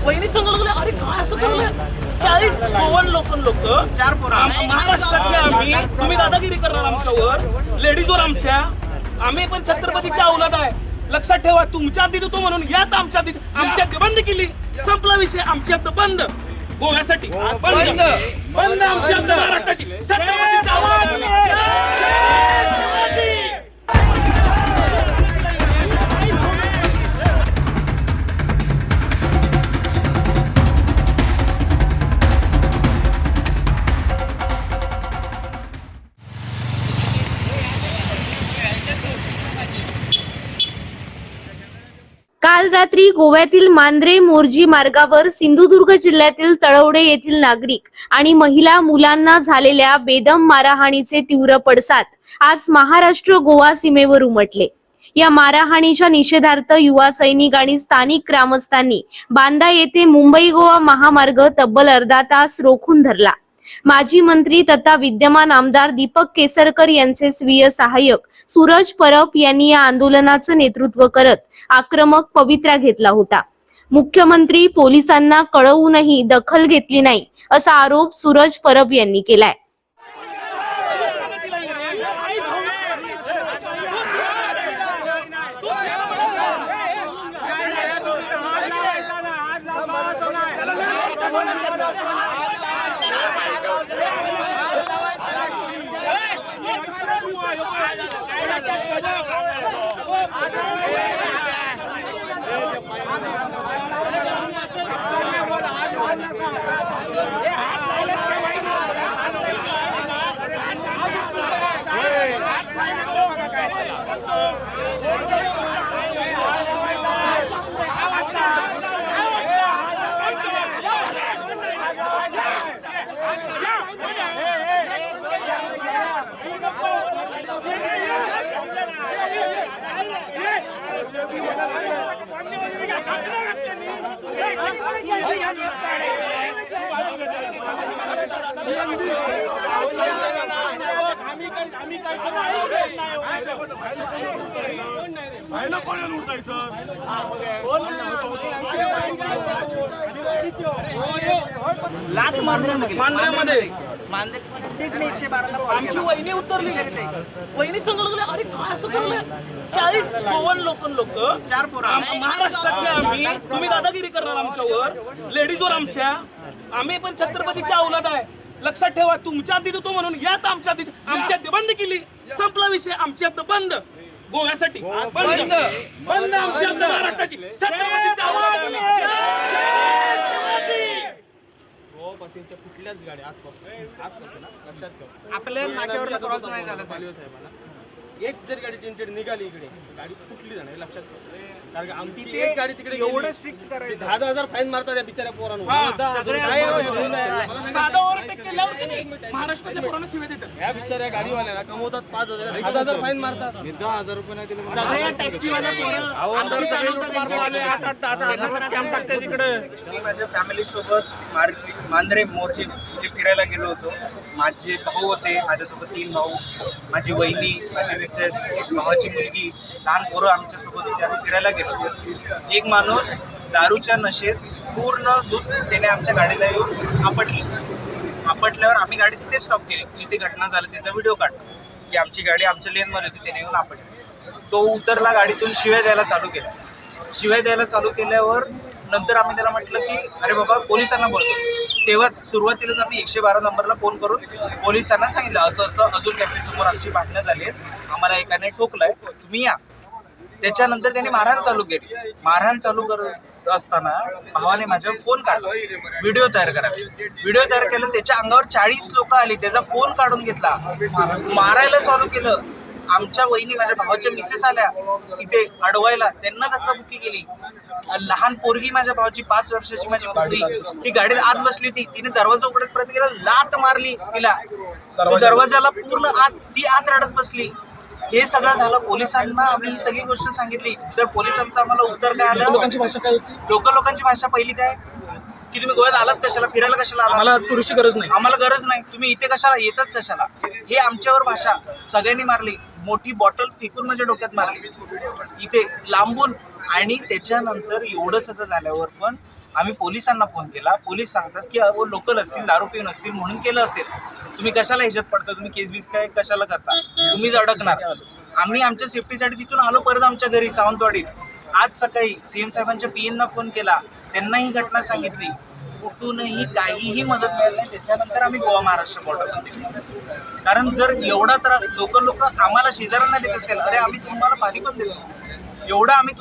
वहिनी सांगायला लागले, अरे काय असं करलं, 40-52 लोक महाराष्ट्राचे आम्ही, तुम्ही दादागिरी करणार आमच्यावर, लेडीजवर आमच्या, आम्ही पण छत्रपतीच्या औलाद आहे. लक्षात ठेवा, तुमच्या आधी देतो म्हणून यात आमच्यात बंद केली, संपला विषय. आमच्यात बंद गोव्यासाठी बंद आमच्यात महाराष्ट्राची छत्रपतीच्या औलाद. काल रात्री गोव्यातील मांद्रे मोर्जी मार्गावर सिंधुदुर्ग जिल्ह्यातील तळवडे येथील नागरिक आणि महिला मुलांना झालेल्या बेदम मारहाणीचे तीव्र पडसाद आज महाराष्ट्र गोवा सीमेवर उमटले. या मारहाणीच्या निषेधार्थ युवा सैनिक आणि स्थानिक ग्रामस्थांनी बांदा येथे मुंबई गोवा महामार्ग तब्बल अर्धा तास रोखून धरला. माजी मंत्री तथा विद्यमान आमदार दीपक केसरकर यांचे स्वीय सहाय्यक सूरज परब यांनी या आंदोलनाचं नेतृत्व करत आक्रमक पवित्रा घेतला होता. मुख्यमंत्री पोलिसांना कळवूनही दखल घेतली नाही असा आरोप सूरज परब यांनी केलाय. आमची वहिनी उतरली, वहिनी सांगायला लागले, अरे काय असं करलं, 40-52 लोक महाराष्ट्राचे आम्ही, तुम्ही दादागिरी करणार आमच्यावर, लेडीजवर आमच्या, आम्ही पण छत्रपतीच्या औलाद आहे. लक्षात ठेवा, तुमच्या आधी देतो म्हणून यात आमच्यात बंद केली, संपला विषय. आमच्यात बंद गोव्यासाठी बंद आमच्यात महाराष्ट्राची छत्रपतीच्या औलाद. कुठल्याच गाडी आजपासून लक्षात ठेवा, आपल्या नाक्यावर क्रॉस नाही झाला साहेबांना. एक जर गाडी टेंटेड निघाली इकडे, गाडी कुठली जाणार लक्षात ठेवा. कारण आमची एक गाडी तिकडे एवढं स्ट्रिक्ट करायचं, 10,000 फाईन मारतात या बिचाऱ्या पोरांवर. महाराष्ट्राच्या पोरांना शिवाय देतात या बिचाऱ्या गाडीवाल्याला, कमवतात 5,000, 10,000 फाईन मारतात. 10,000 रुपये नाही दिले सगळ्या टॅक्सीवाल्या पोरं मी माझ्या फॅमिली सोबत मांद्रे मोर्जी फिरायला गेलो होतो. माझे भाऊ होते, माझ्यासोबत 3 भाऊ, माझी वहिनी, माझी मिसेस, एक भावाची मुलगी, लहान पोरं आमच्यासोबत होते. आम्ही फिरायला गेलो. एक माणूस दारूच्या नशेत पूर्ण दूध त्याने आमच्या गाडीला येऊन आपटल्यावर आम्ही गाडी तिथे स्टॉप केली. जिथे घटना झाली त्याचा व्हिडिओ काढला की आमची गाडी आमच्या लेनमध्ये होती, त्याने येऊन आपटली. तो उतरला, गाडीतून शिव्या द्यायला चालू केल्यावर नंतर आम्ही त्याला म्हटलं की अरे बाबा पोलिसांना बोलतो. तेव्हाच सुरुवातीलाच आम्ही 112 नंबरला फोन करून पोलिसांना सांगितलं असं अजून कॅफेसमोर आमची भांडणं झाली, आम्हाला एकाने ठोकलंय, तुम्ही या. त्याच्यानंतर त्यांनी मारहाण चालू केली. मारहाण चालू करत असताना भावाने माझ्यावर फोन काढला व्हिडिओ तयार केलं. त्याच्या अंगावर 40 लोक आली, त्याचा फोन काढून घेतला, मारायला चालू केलं. आमच्या वहिनी, माझ्या भावाच्या मिसेस आल्या तिथे अडवायला, त्यांना धक्काबुक्की केली. लहान पोरगी माझ्या भावाची 5 वर्षाची माझी मुलगी, ती गाडीत आत बसली होती, तिने दरवाजा उघडत प्रयत्न केला, लात मारली तिला, दरवाजाला पूर्ण ती आत रडत बसली. हे सगळं झालं. पोलिसांना आम्ही ही सगळी गोष्ट सांगितली तर पोलिसांचं आम्हाला उत्तर काय आलं, लोकांची भाषा काय होती, लोकांची भाषा पहिली काय की तुम्ही गोव्यात आलाच कशाला, फिरायला कशाला आला, आम्हाला टुरिस्टची गरज नाही, आम्हाला गरज नाही, तुम्ही इथे कशाला येतच कशाला. हे आमच्यावर भाषा सगळ्यांनी मारली. मोठी बॉटल फेकून माझ्या डोक्यात मारली इथे लांबून. आणि त्याच्यानंतर एवढं सगळं झाल्यावर पण आम्ही पोलिसांना फोन केला. पोलीस सांगतात की अहो लोकल असतील, दारू पिऊन असतील म्हणून केलं असेल. तुम्ही कशाला ह्याच्यात पडता, तुम्ही केस बीस काय कशाला करता, तुम्हीच अडकणार. आम्ही आमच्या सेफ्टीसाठी तिथून आलो परत आमच्या घरी सावंतवाडीत. आज सकाळी सीएम साहेबांच्या पीएनना फोन केला, त्यांना ही घटना सांगितली. कुठूनही काहीही मदत मिळाली नाही. त्याच्यानंतर आम्ही गोवा महाराष्ट्र बॉर्डरला गेलो. कारण जर एवढा त्रास लोक आम्हाला शेजाऱ्यांना देत असेल, अरे आम्ही तुम्हाला पाणी पण देतो, एवढा आम्ही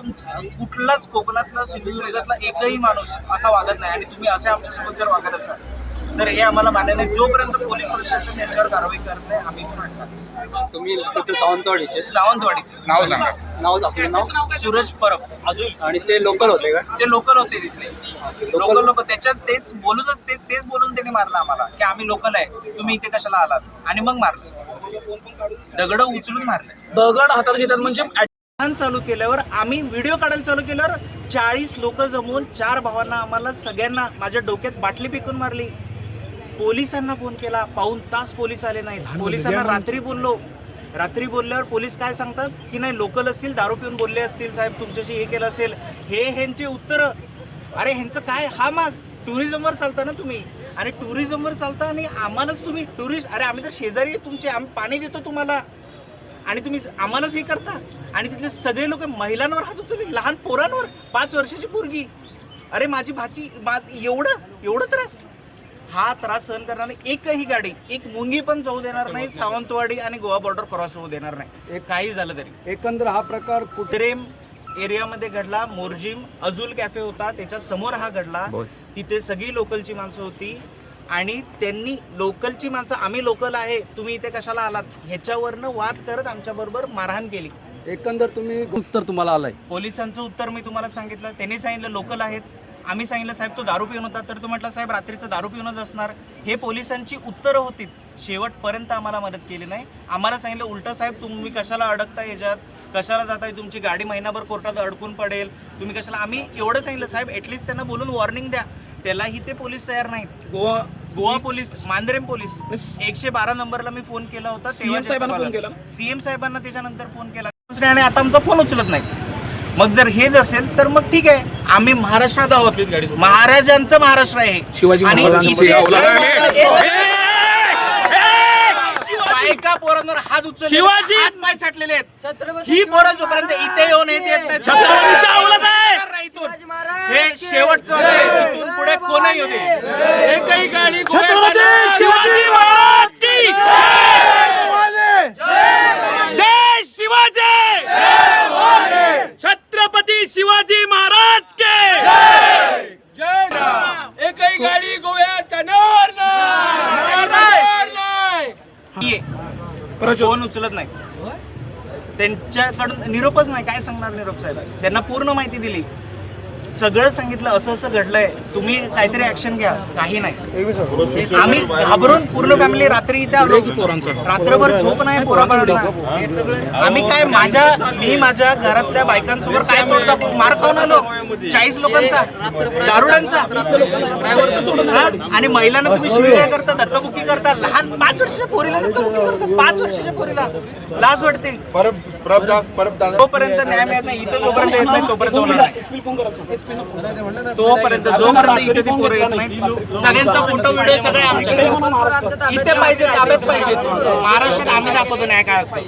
कुठलाच कोकणातला सिंधुदुर्गातला एकही माणूस असा वागत नाही. आणि तुम्ही असे आमच्यासोबत जर वागत असाल तर हे आम्हाला मान्य नाही. जोपर्यंत पोलीस प्रशासन याच्यावर कारवाई करत नाही आम्ही इथून हटणार. तुम्ही तिथे सावंतवाडीचे सावंतवाडीचं नाव सांगा. आपलं नाव सूरज परब. आणि ते लोकल होते का? ते लोकल होते तिथले लोक त्याच्यात तेच बोलून त्यांनी मारलं आम्हाला की आम्ही लोकल आहे, तुम्ही इथे कशाला आलात, आणि मग मारलं, दगड उचलून मारले. दगड हातात घेतात म्हणजे चालू केल्यावर आम्ही व्हिडिओ काढायला चालू केल्यावर 40 लोक जमून 4 भावांना आम्हाला सगळ्यांना माझ्या डोक्यात बाटली फेकून मारली. पोलिसांना फोन केला, पाऊण तास पोलीस आले नाहीत. पोलिसांना रात्री बोलल्यावर पोलीस काय सांगतात की नाही लोकल असतील, दारू पिऊन बोलले असतील साहेब, तुमच्याशी हे केलं असेल. हे ह्यांचे उत्तर. अरे ह्यांचं काय, हा मास टुरिझमवर चालता ना तुम्ही, आणि टुरिझमवर चालता आणि आम्हालाच तुम्ही टुरिस्ट, अरे आम्ही तर शेजारी आहे तुमचे, आम्ही पाणी देतो तुम्हाला आणि तुम्ही आम्हालाच हे करता. आणि तिथले सगळे लोक महिलांवर हात उचलले, लहान पोरांवर, 5 वर्षाची पोरगी. अरे माझी भाची एवढं त्रास. हा त्रास सहन करणार नाही. एकही गाडी, एक मुंगी पण जाऊ देणार नाही. सावंतवाडी आणि गोवा बॉर्डर क्रॉस होऊ देणार नाही, काही झालं तरी. एकंदर हा प्रकार कुत्रेम एरियामध्ये घडला. मोर्जिम अजूल कॅफे होता, त्याच्या समोर हा घडला. तिथे सगळी लोकलची माणसं होती आणि त्यांनी लोकलची माणसं, आम्ही लोकल आहे, तुम्ही इथे कशाला आलात, ह्याच्यावरनं वाद करत आमच्या बरोबर मारहाण केली. एकंदर तुम्ही उत्तर तुम्हाला आलंय. पोलिसांचं उत्तर मी तुम्हाला सांगितलं. त्यांनी सांगितलं लोकल आहेत. आम्ही सांगितलं साहेब तो दारू पिऊन होता, तर तो म्हटला साहेब रात्रीचं दारू पिऊनच असणार. हे पोलिसांची उत्तरं होती. शेवटपर्यंत आम्हाला मदत केली नाही. आम्हाला सांगितलं उलटं साहेब तुम्ही कशाला अडकता, याच्यात कशाला जाताय, तुमची गाडी महिनाभर कोर्टात अडकून पडेल, तुम्ही कशाला. आम्ही एवढं सांगितलं साहेब ॲटलिस्ट त्यांना बोलून वॉर्निंग द्या. त्यालाही ते पोलीस तयार नाहीत. गोवा पोलीस, मांद्रेम पोलीस 112 नंबरला मी फोन केला होता. सीएम साहेबांना त्याच्यानंतर फोन केला आणि आता आमचा फोन उचलत नाही. मग जर हेच असेल तर मग ठीक आहे, आम्ही महाराष्ट्रात आहोत, महाराजांचं महाराष्ट्र आहे. शिवाजी आणि महाराजांचं बायका पोरांवर हात उचलले, शिवाजी! हात पाय छाटलेले आहेत. ही पोरं जोपर्यंत इथे येऊन येत नाही छत्रपतीचा अवलाद आहे. इथून हे शेवटचं आहे. इथून पुढे कोणही येऊ दे. एकही गाडी शिवाजी महाराज की जय शिवाजी, छत्रपती शिवाजी महाराज के जय. एकही गाडी गोव्यात जाणार नाही. फोन उचलत नाही, त्यांच्याकडून निरोपच नाही. काय सांगणार निरोप साहेब? त्यांना पूर्ण माहिती दिली, सगळं सांगितलं, असं असं घडलंय, तुम्ही काहीतरी ऍक्शन घ्या. काही नाही. आम्ही घाबरून पूर्ण फॅमिली रात्री इथे आलो. रात्रभर झोप नाही पोराबाळांना. आम्ही काय मी माझ्या घरातल्या बायकांसोबत काय तोड दाखवू? मार खाऊन आलो 40 लोकांचा, दारुड्यांचा. आणि महिलांना तुम्ही शिवीगाळ करता, धक्काबुक्की करता. लहान 5 वर्षाच्या पोरीला धक्काबुक्की करता. 5 वर्षाच्या पोरीला लाज वाटते. तोपर्यंत न्याय मिळत नाही. इथे जोपर्यंत येत नाही तोपर्यंत होणार नाही. जोपर्यंत इथे ती पोरं येत नाही, सगळ्यांचा फोटो व्हिडिओ सगळे आमच्याकडे इथे पाहिजे, ताब्यात पाहिजे. महाराष्ट्रात आम्ही दाखवतो न्याय काय असतो.